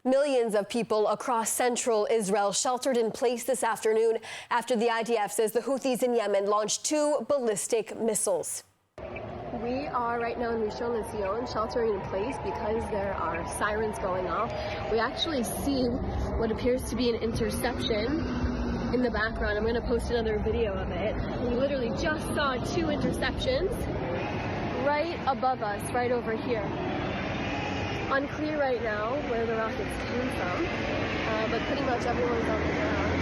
Millions of people across central Israel sheltered in place this afternoon after the IDF says the Houthis in Yemen launched 2 ballistic missiles. We are right now in Rishon LeZion, sheltering in place because there are sirens going off. We actually see what appears to be an interception in the background. I'm going to post another video of it. We literally just saw 2 interceptions right above us, right over here. Unclear right now where the rockets came from, but pretty much everyone's on the ground.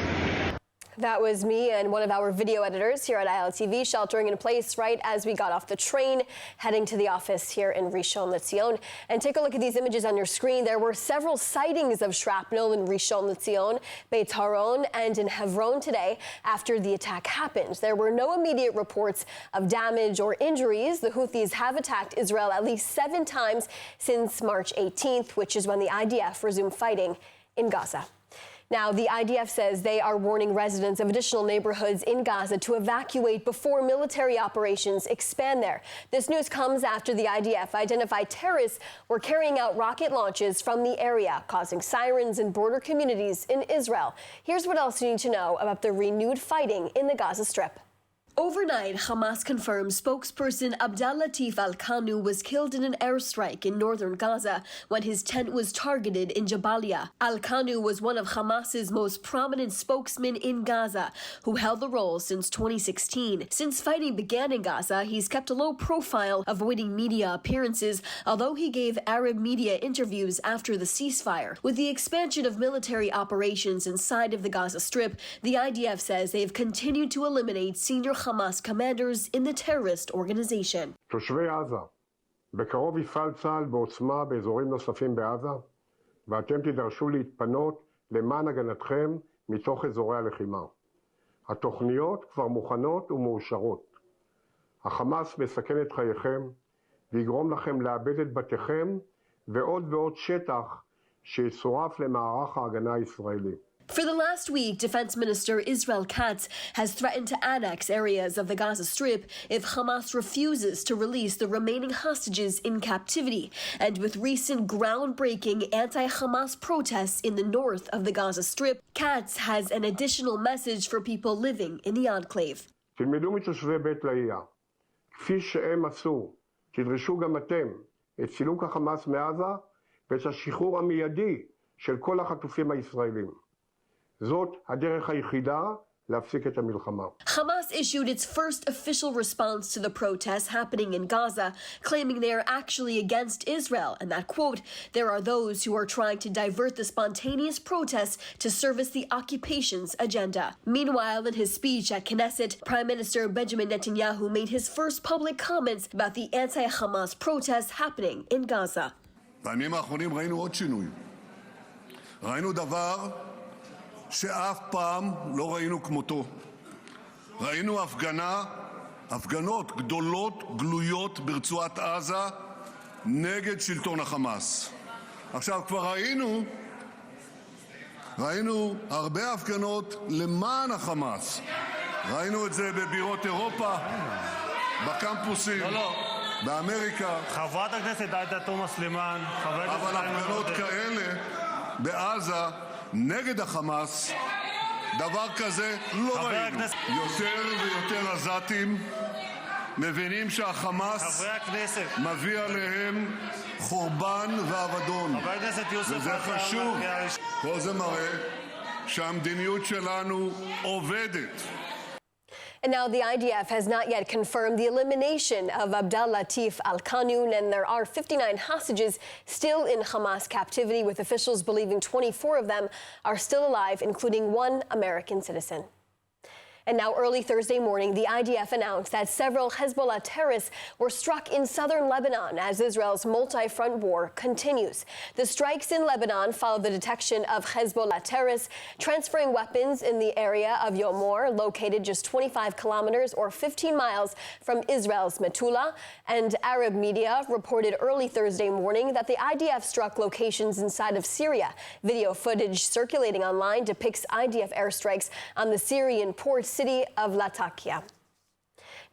That was me and one of our video editors here at ILTV sheltering in place right as we got off the train, heading to the office here in Rishon LeZion. And take a look at these images on your screen. There were several sightings of shrapnel in Rishon LeZion, Beit Haron, and in Hebron today after the attack happened. There were no immediate reports of damage or injuries. The Houthis have attacked Israel at least 7 times since March 18th, which is when the IDF resumed fighting in Gaza. Now, the IDF says they are warning residents of additional neighborhoods in Gaza to evacuate before military operations expand there. This news comes after the IDF identified terrorists were carrying out rocket launches from the area, causing sirens in border communities in Israel. Here's what else you need to know about the renewed fighting in the Gaza Strip. Overnight, Hamas confirmed spokesperson Abdel Latif Al-Qanu was killed in an airstrike in northern Gaza when his tent was targeted in Jabalia. Al-Qanu was one of Hamas's most prominent spokesmen in Gaza, who held the role since 2016. Since fighting began in Gaza, he's kept a low profile, avoiding media appearances, although he gave Arab media interviews after the ceasefire. With the expansion of military operations inside of the Gaza Strip, the IDF says they've continued to eliminate senior Hamas commanders in the terrorist organization. תושבי עזה, בקרוב יפעל צה"ל בעוצמה באזורים נוספים בעזה, ואתם תידרשו להתפנות למען הגנתכם מתוך אזורי הלחימה. התוכניות כבר מוכנות ומאושרות. החמאס מסכן את חייכם ויגרום לכם לאבד את בתיכם ועוד ועוד שטח שיצורף למערך ההגנה הישראלי. For the last week, Defense Minister Israel Katz has threatened to annex areas of the Gaza Strip if Hamas refuses to release the remaining hostages in captivity. And with recent groundbreaking anti-Hamas protests in the north of the Gaza Strip, Katz has an additional message for people living in the enclave. תלמדו מתושבי בית לאהיא, כפי שהם עשו, תדרשו גם אתם את סילוק החמאס מעזה ואת השחרור המיידי של כל החטופים הישראלים. זאת הדרך היחידה להפסיק את המלחמה. Hamas issued its first official response to the protests happening in Gaza, claiming they are actually against Israel, and that, quote, there are those who are trying to divert the spontaneous protests to service the occupation's agenda. Meanwhile, in his speech at Knesset, Prime Minister Benjamin Netanyahu made his first public comments about the anti-Hamas protests happening in Gaza. בימים האחרונים ראינו עוד שינוי. ראינו דבר שאף פעם לא ראינו כמותו. ראינו הפגנות גדולות, גלויות ברצועת עזה נגד שלטון החמאס. עכשיו כבר ראינו הרבה הפגנות למען החמאס. ראינו את זה בבירות אירופה, בקמפוסים, באמריקה. חברת הכנסת עאידה תומא סלימאן, אבל הפגנות כאלה בעזה נגד החמאס, דבר כזה לא ראינו. יותר ויותר עזתים מבינים שהחמאס מביא עליהם חורבן ואבדון. וזה חשוב. כל זה מראה שהמדיניות שלנו עובדת. And now the IDF has not yet confirmed the elimination of Abdel Latif Al-Qanu, and there are 59 hostages still in Hamas captivity, with officials believing 24 of them are still alive, including 1 American citizen. And now early Thursday morning, the IDF announced that several Hezbollah terrorists were struck in southern Lebanon as Israel's multi-front war continues. The strikes in Lebanon followed the detection of Hezbollah terrorists transferring weapons in the area of Yomor, located just 25 kilometers or 15 miles from Israel's Metula. And Arab media reported early Thursday morning that the IDF struck locations inside of Syria. Video footage circulating online depicts IDF airstrikes on the Syrian port city of Latakia.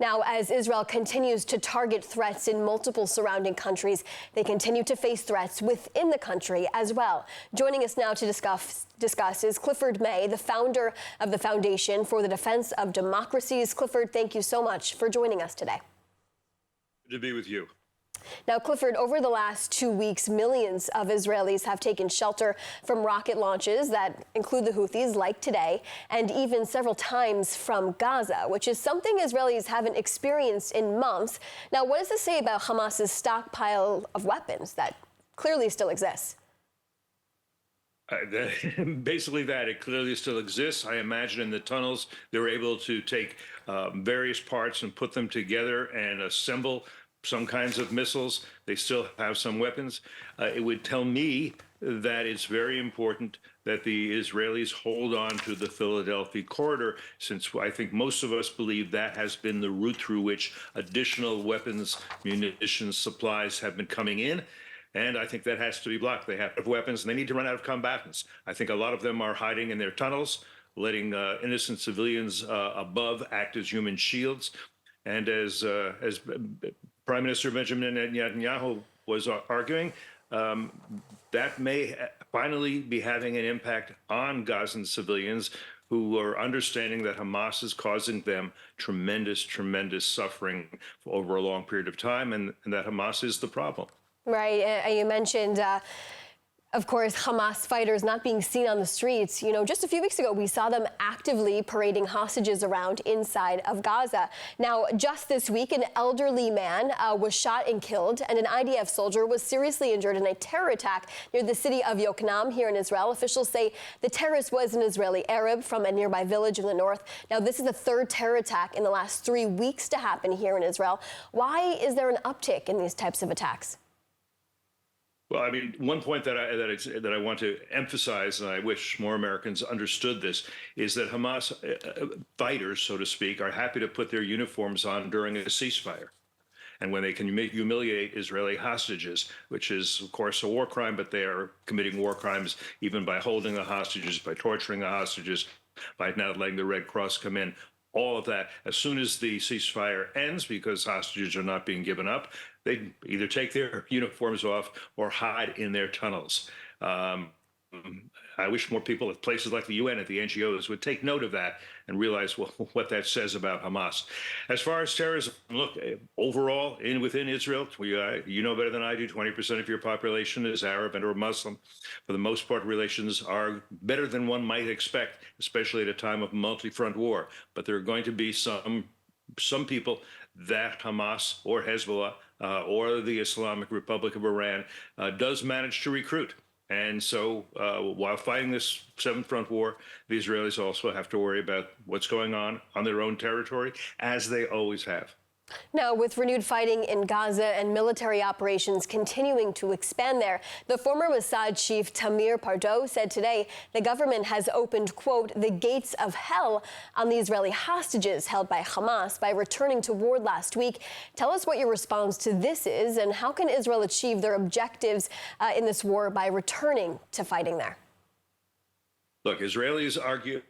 Now, as Israel continues to target threats in multiple surrounding countries, they continue to face threats within the country as well. Joining us now to discuss is Clifford May, the founder of the Foundation for the Defense of Democracies. Clifford, thank you so much for joining us today. Good to be with you. Now, Clifford, over the last 2 weeks, millions of Israelis have taken shelter from rocket launches that include the Houthis, like today, and even several times from Gaza, which is something Israelis haven't experienced in months. Now, what does this say about Hamas's stockpile of weapons that clearly still exists? Basically that. It clearly still exists. I imagine in the tunnels they were able to take various parts and put them together and assemble some kinds of missiles. They still have some weapons. It would tell me that it's very important that the Israelis hold on to the Philadelphia corridor, since I think most of us believe that has been the route through which additional weapons, munitions, supplies have been coming in. And I think that has to be blocked. They have weapons and they need to run out of combatants. I think a lot of them are hiding in their tunnels, letting innocent civilians above act as human shields. And as Prime Minister Benjamin Netanyahu was arguing, that may finally be having an impact on Gazan civilians who are understanding that Hamas is causing them tremendous, tremendous suffering over a long period of time, and that Hamas is the problem. Right. You mentioned, of course, Hamas fighters not being seen on the streets. You know, just a few weeks ago, we saw them actively parading hostages around inside of Gaza. Now, just this week, an elderly man was shot and killed, and an IDF soldier was seriously injured in a terror attack near the city of Yokneam here in Israel. Officials say the terrorist was an Israeli Arab from a nearby village in the north. Now, this is the third terror attack in the last 3 weeks to happen here in Israel. Why is there an uptick in these types of attacks? Well, I mean, one point that I want to emphasize, and I wish more Americans understood this, is that Hamas fighters, so to speak, are happy to put their uniforms on during a ceasefire. And when they can humiliate Israeli hostages, which is, of course, a war crime, but they are committing war crimes even by holding the hostages, by torturing the hostages, by not letting the Red Cross come in. All of that, as soon as the ceasefire ends, because hostages are not being given up, they either take their uniforms off or hide in their tunnels. I wish more people at places like the UN, at the NGOs, would take note of that and realize what that says about Hamas. As far as terrorism, look, overall, within Israel, you know better than I do, 20% of your population is Arab and or Muslim. For the most part, relations are better than one might expect, especially at a time of multi-front war. But there are going to be some people that Hamas or Hezbollah or the Islamic Republic of Iran does manage to recruit. And so while fighting this seventh front war, the Israelis also have to worry about what's going on their own territory, as they always have. Now, with renewed fighting in Gaza and military operations continuing to expand there, the former Mossad chief Tamir Pardo said today the government has opened, quote, the gates of hell on the Israeli hostages held by Hamas by returning to war last week. Tell us what your response to this is, and how can Israel achieve their objectives in this war by returning to fighting there? Look, Israelis argue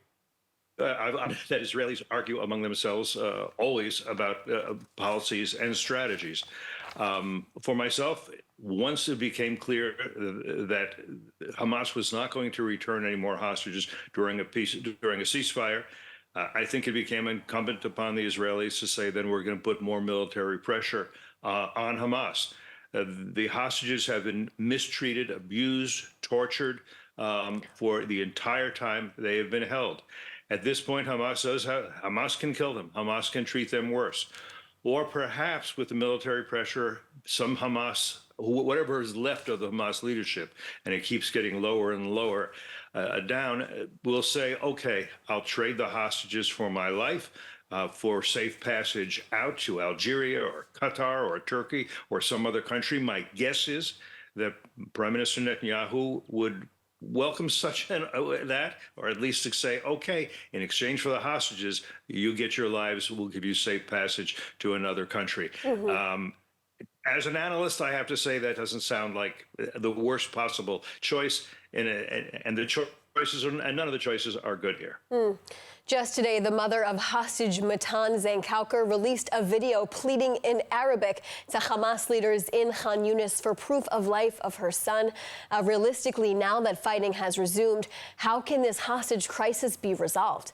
that Israelis argue among themselves always about policies and strategies. For myself, once it became clear that Hamas was not going to return any more hostages during a ceasefire, I think it became incumbent upon the Israelis to say, then we're going to put more military pressure on Hamas. The hostages have been mistreated, abused, tortured for the entire time they have been held. At this point, Hamas can kill them. Hamas can treat them worse. Or perhaps with the military pressure, some Hamas, whatever is left of the Hamas leadership, and it keeps getting lower and lower down, will say, okay, I'll trade the hostages for my life, for safe passage out to Algeria or Qatar or Turkey or some other country. My guess is that Prime Minister Netanyahu would welcome that, or at least to say, okay, in exchange for the hostages, you get your lives, we'll give you safe passage to another country. Mm-hmm. As an analyst, I have to say that doesn't sound like the worst possible choice, and the choice choices, and none of the choices are good here. Just today, the mother of hostage Matan Zankauker released a video pleading in Arabic to Hamas leaders in Khan Yunis for proof of life of her son. Realistically, now that fighting has resumed, how can this hostage crisis be resolved?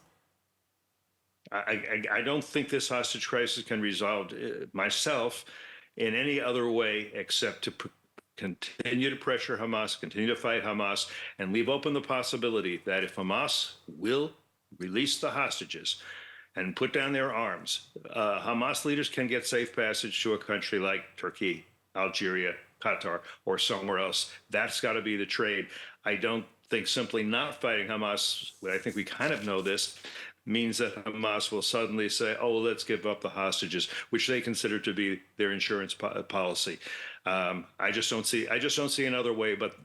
I don't think this hostage crisis can be resolved myself in any other way except to continue to pressure Hamas, continue to fight Hamas, and leave open the possibility that if Hamas will release the hostages and put down their arms, Hamas leaders can get safe passage to a country like Turkey, Algeria, Qatar, or somewhere else. That's got to be the trade. I don't think simply not fighting Hamas, I think we kind of know this, means that Hamas will suddenly say, oh, well, let's give up the hostages, which they consider to be their insurance policy. I just don't see another way but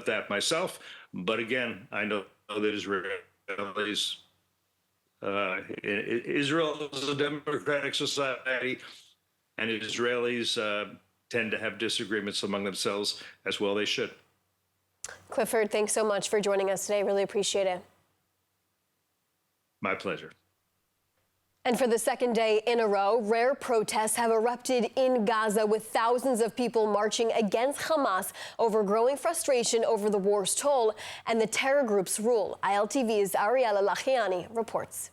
that myself. But again, I know that Israel is a democratic society, and Israelis tend to have disagreements among themselves, as well they should. Clifford, thanks so much for joining us today. Really appreciate it. My pleasure. And for the second day in a row, rare protests have erupted in Gaza, with thousands of people marching against Hamas over growing frustration over the war's toll and the terror group's rule. ILTV's Ariella Lachiani reports.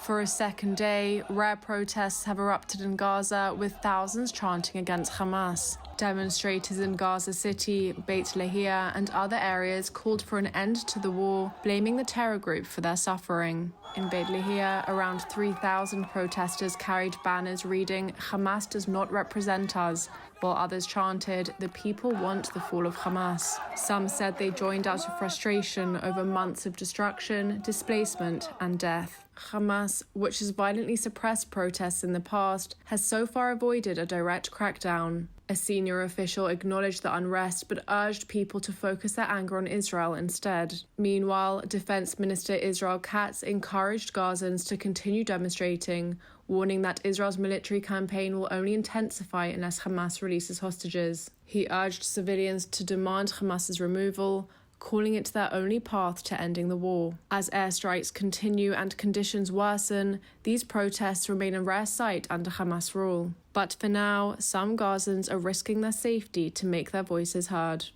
For a second day, rare protests have erupted in Gaza, with thousands chanting against Hamas. Demonstrators in Gaza City, Beit Lahia, and other areas called for an end to the war, blaming the terror group for their suffering. In Beit Lahia, around 3,000 protesters carried banners reading, "Hamas does not represent us," while others chanted, "The people want the fall of Hamas." Some said they joined out of frustration over months of destruction, displacement, and death. Hamas, which has violently suppressed protests in the past, has so far avoided a direct crackdown. A senior official acknowledged the unrest but urged people to focus their anger on Israel instead. Meanwhile, Defense Minister Israel Katz encouraged Gazans to continue demonstrating, warning that Israel's military campaign will only intensify unless Hamas releases hostages. He urged civilians to demand Hamas's removal, calling it their only path to ending the war. As airstrikes continue and conditions worsen, these protests remain a rare sight under Hamas rule. But for now, some Gazans are risking their safety to make their voices heard.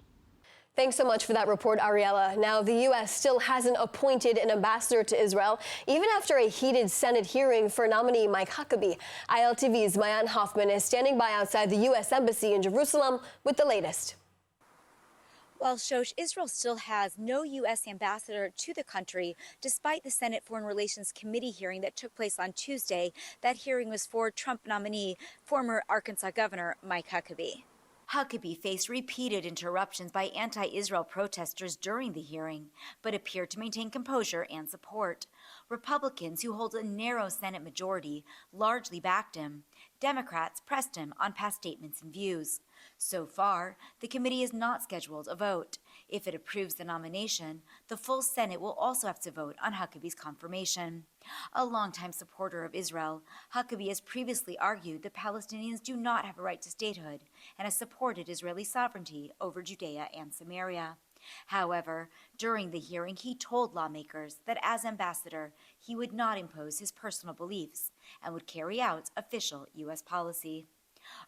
Thanks so much for that report, Ariella. Now, the U.S. still hasn't appointed an ambassador to Israel, even after a heated Senate hearing for nominee Mike Huckabee. ILTV's Mayan Hoffman is standing by outside the U.S. Embassy in Jerusalem with the latest. Well, Shosh, Israel still has no U.S. ambassador to the country, despite the Senate Foreign Relations Committee hearing that took place on Tuesday. That hearing was for Trump nominee, former Arkansas Governor Mike Huckabee. Huckabee faced repeated interruptions by anti-Israel protesters during the hearing, but appeared to maintain composure and support. Republicans, who hold a narrow Senate majority, largely backed him. Democrats pressed him on past statements and views. So far, the committee has not scheduled a vote. If it approves the nomination, the full Senate will also have to vote on Huckabee's confirmation. A longtime supporter of Israel, Huckabee has previously argued that Palestinians do not have a right to statehood and has supported Israeli sovereignty over Judea and Samaria. However, during the hearing, he told lawmakers that as ambassador, he would not impose his personal beliefs and would carry out official U.S. policy.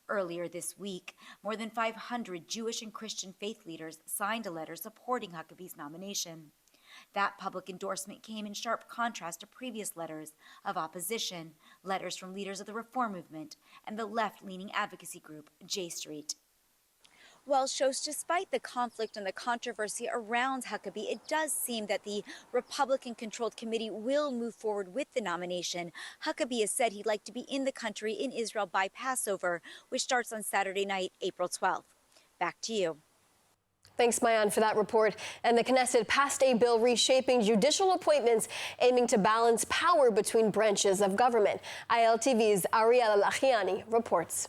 Earlier this week, more than 500 Jewish and Christian faith leaders signed a letter supporting Huckabee's nomination. That public endorsement came in sharp contrast to previous letters of opposition, letters from leaders of the Reform Movement and the left-leaning advocacy group J Street. Well, Shosh, despite the conflict and the controversy around Huckabee, it does seem that the Republican-controlled committee will move forward with the nomination. Huckabee has said he'd like to be in the country in Israel by Passover, which starts on Saturday night, April 12th. Back to you. Thanks, Mayan, for that report. And the Knesset passed a bill reshaping judicial appointments, aiming to balance power between branches of government. ILTV's Ariella Lachiani reports.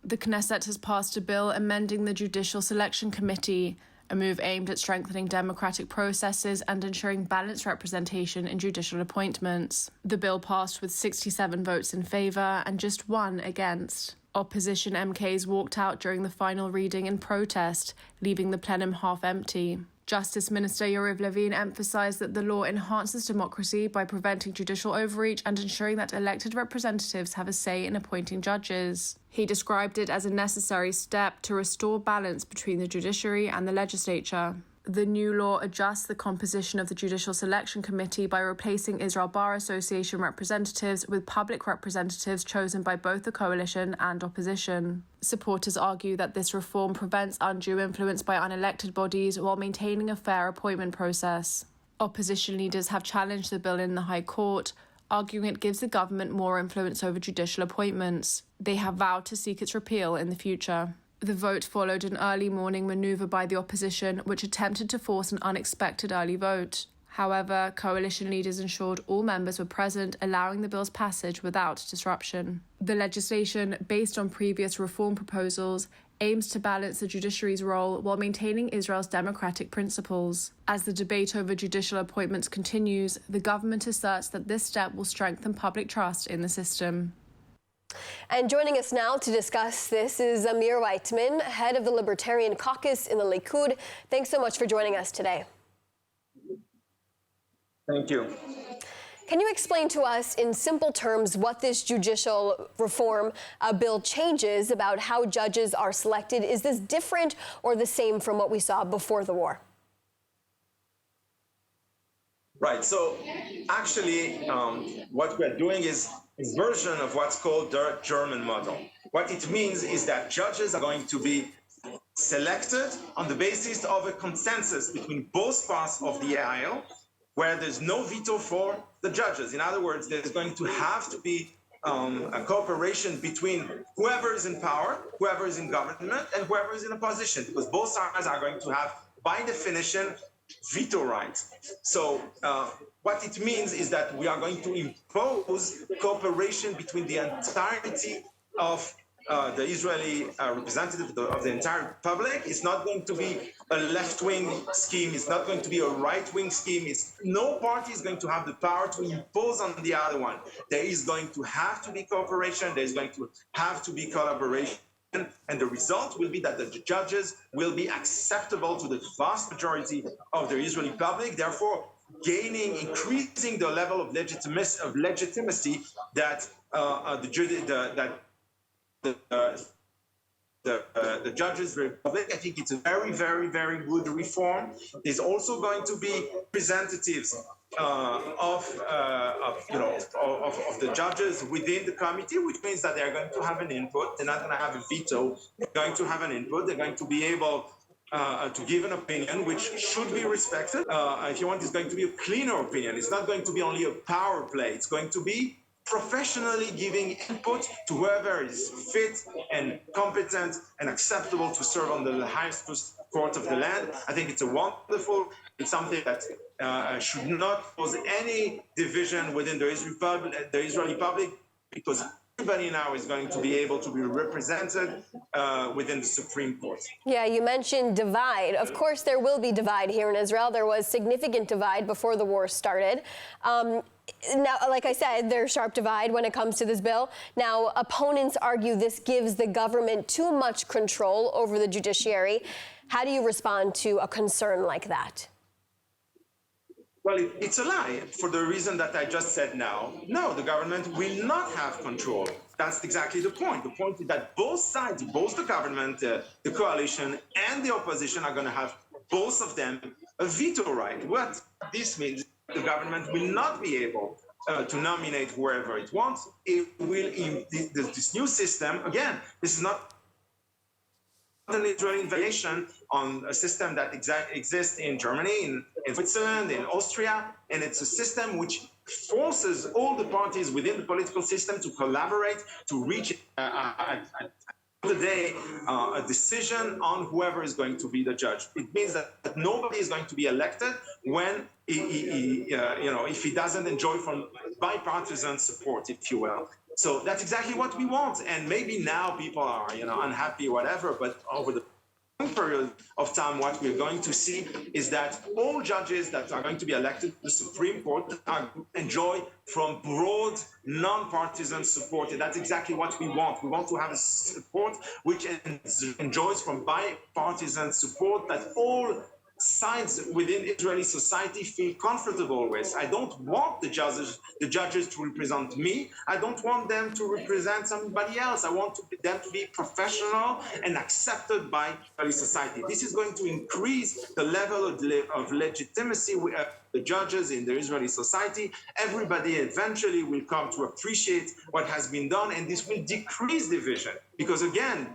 The Knesset has passed a bill amending the Judicial Selection Committee, a move aimed at strengthening democratic processes and ensuring balanced representation in judicial appointments. The bill passed with 67 votes in favour and just 1 against. Opposition MKs walked out during the final reading in protest, leaving the plenum half empty. Justice Minister Yariv Levin emphasised that the law enhances democracy by preventing judicial overreach and ensuring that elected representatives have a say in appointing judges. He described it as a necessary step to restore balance between the judiciary and the legislature. The new law adjusts the composition of the Judicial Selection Committee by replacing Israel Bar Association representatives with public representatives chosen by both the coalition and opposition. Supporters argue that this reform prevents undue influence by unelected bodies while maintaining a fair appointment process. Opposition leaders have challenged the bill in the High Court, arguing it gives the government more influence over judicial appointments. They have vowed to seek its repeal in the future. The vote followed an early morning manoeuvre by the opposition, which attempted to force an unexpected early vote. However, coalition leaders ensured all members were present, allowing the bill's passage without disruption. The legislation, based on previous reform proposals, aims to balance the judiciary's role while maintaining Israel's democratic principles. As the debate over judicial appointments continues, the government asserts that this step will strengthen public trust in the system. And joining us now to discuss this is Amir Weitman, head of the Libertarian Caucus in the Likud. Thanks so much for joining us today. Thank you. Can you explain to us in simple terms what this judicial reform bill changes about how judges are selected? Is this different or the same from what we saw before the war? Right. So actually, what we're doing is a version of what's called the German model. What it means is that judges are going to be selected on the basis of a consensus between both parts of the aisle, where there's no veto for the judges. In other words, there's going to have to be a cooperation between whoever is in power, whoever is in government, and whoever is in opposition, because both sides are going to have, by definition, veto rights. So what it means is that we are going to impose cooperation between the entirety of the Israeli representative of the entire public. It's not going to be a left-wing scheme. It's not going to be a right-wing scheme. No party is going to have the power to impose on the other one. There is going to have to be cooperation. There is going to have to be collaboration. And the result will be that the judges will be acceptable to the vast majority of the Israeli public, therefore increasing the level of legitimacy that the judges republic. I think it's a very, very, very good reform. There's also going to be representatives of the judges within the committee, which means that they're going to have an input. They're not going to have a veto. They're going to have an input. They're going to be able to give an opinion, which should be respected. If you want, it's going to be a cleaner opinion. It's not going to be only a power play. It's going to be professionally giving input to whoever is fit and competent and acceptable to serve on the highest court of the land. I think it's it's something that should not cause any division within the Israeli public, because everybody now is going to be able to be represented within the Supreme Court. Yeah, you mentioned divide. Of course, there will be divide here in Israel. There was significant divide before the war started. Now, like I said, there's sharp divide when it comes to this bill. Now, opponents argue this gives the government too much control over the judiciary. How do you respond to a concern like that? Well, it's a lie for the reason that I just said now. No, the government will not have control. That's exactly the point. The point is that both sides, both the government, the coalition, and the opposition are going to have, both of them, a veto right. What this means, the government will not be able to nominate whoever it wants. It will, in this new system, again, this is not an Israeli invasion on a system that exists in Germany, in Switzerland, in Austria, and it's a system which forces all the parties within the political system to collaborate to reach a decision on whoever is going to be the judge. It means that nobody is going to be elected when if he doesn't enjoy from bipartisan support, if you will. So that's exactly what we want. And maybe now people are, unhappy, whatever, but over the period of time, what we're going to see is that all judges that are going to be elected to the Supreme Court enjoy from broad, non-partisan support. And that's exactly what we want. We want to have a support which enjoys from bipartisan support, that all sides within Israeli society feel comfortable with. I don't want the judges to represent me. I don't want them to represent somebody else. I want them to be professional and accepted by Israeli society. This is going to increase the level of legitimacy the judges in the Israeli society. Everybody eventually will come to appreciate what has been done, and this will decrease division. Because again,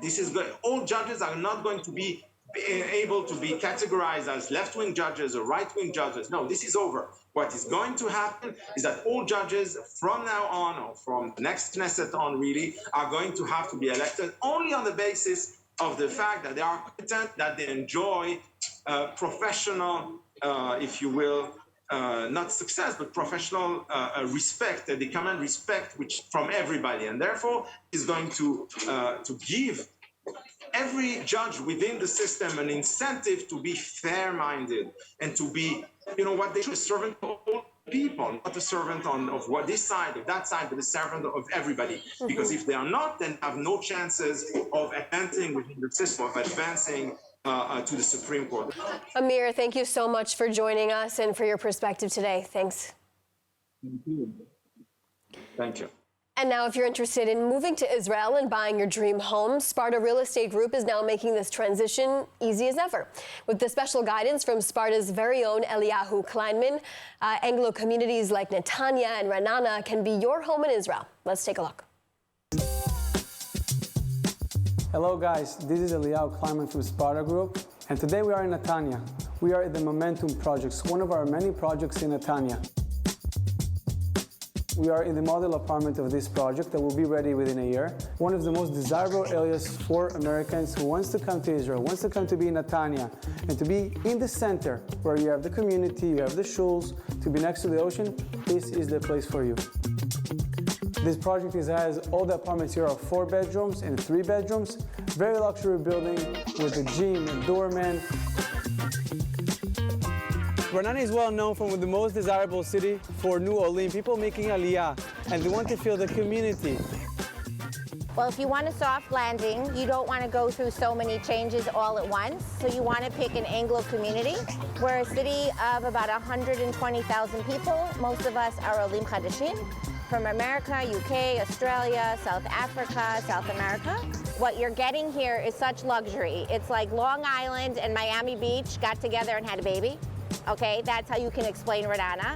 all judges are not going to be able to be categorized as left-wing judges or right-wing judges. No, this is over. What is going to happen is that all judges from now on, or from the next Knesset on really, are going to have to be elected only on the basis of the fact that they are competent, that they enjoy professional, if you will, not success, but professional respect, that they command respect from everybody. And therefore, is going to give every judge within the system an incentive to be fair-minded and to be, what they should, a servant of all people, not a servant of this side or that side, but a servant of everybody. Mm-hmm. Because if they are not, then have no chances of advancing within the system, of advancing to the Supreme Court. Amir, thank you so much for joining us and for your perspective today. Thanks. Thank you. Thank you. And now, if you're interested in moving to Israel and buying your dream home, Sparta Real Estate Group is now making this transition easy as ever. With the special guidance from Sparta's very own Eliyahu Kleinman, Anglo communities like Netanya and Ra'anana can be your home in Israel. Let's take a look. Hello guys, this is Eliyahu Kleinman from Sparta Group, and today we are in Netanya. We are at the Momentum Projects, one of our many projects in Netanya. We are in the model apartment of this project that will be ready within a year. One of the most desirable areas for Americans who wants to come to Israel, wants to come to be in Netanya, and to be in the center where you have the community, you have the shuls, to be next to the ocean. This is the place for you. This project has all the apartments here are 4 bedrooms and 3 bedrooms. Very luxury building with a gym, a doorman. Ra'anana is well known for the most desirable city for New Orleans, people making aliyah, and they want to feel the community. Well, if you want a soft landing, you don't want to go through so many changes all at once. So you want to pick an Anglo community. We're a city of about 120,000 people. Most of us are Olim Chadashim from America, UK, Australia, South Africa, South America. What you're getting here is such luxury. It's like Long Island and Miami Beach got together and had a baby. Okay, that's how you can explain Ra'anana.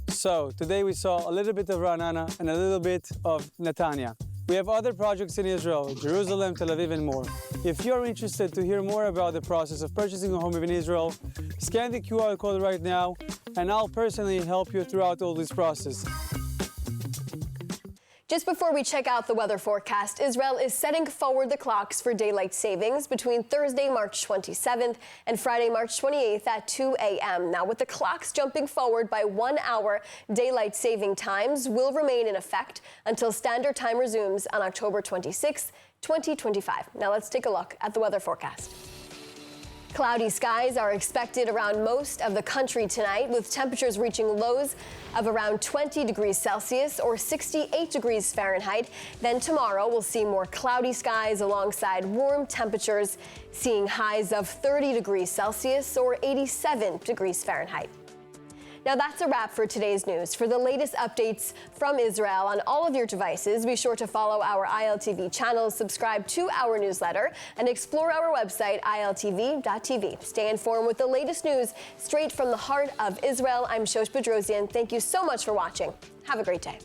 So today we saw a little bit of Ra'anana and a little bit of Netanya. We have other projects in Israel, Jerusalem, Tel Aviv, and more. If you're interested to hear more about the process of purchasing a home in Israel, scan the QR code right now, and I'll personally help you throughout all this process. Just before we check out the weather forecast, Israel is setting forward the clocks for daylight savings between Thursday, March 27th and Friday, March 28th at 2 a.m. Now, with the clocks jumping forward by 1 hour, daylight saving times will remain in effect until standard time resumes on October 26th, 2025. Now, let's take a look at the weather forecast. Cloudy skies are expected around most of the country tonight, with temperatures reaching lows of around 20 degrees Celsius or 68 degrees Fahrenheit. Then tomorrow we'll see more cloudy skies alongside warm temperatures, seeing highs of 30 degrees Celsius or 87 degrees Fahrenheit. Now that's a wrap for today's news. For the latest updates from Israel on all of your devices, be sure to follow our ILTV channel, subscribe to our newsletter, and explore our website, ILTV.tv. Stay informed with the latest news straight from the heart of Israel. I'm Shosh Bedrosian. Thank you so much for watching. Have a great day.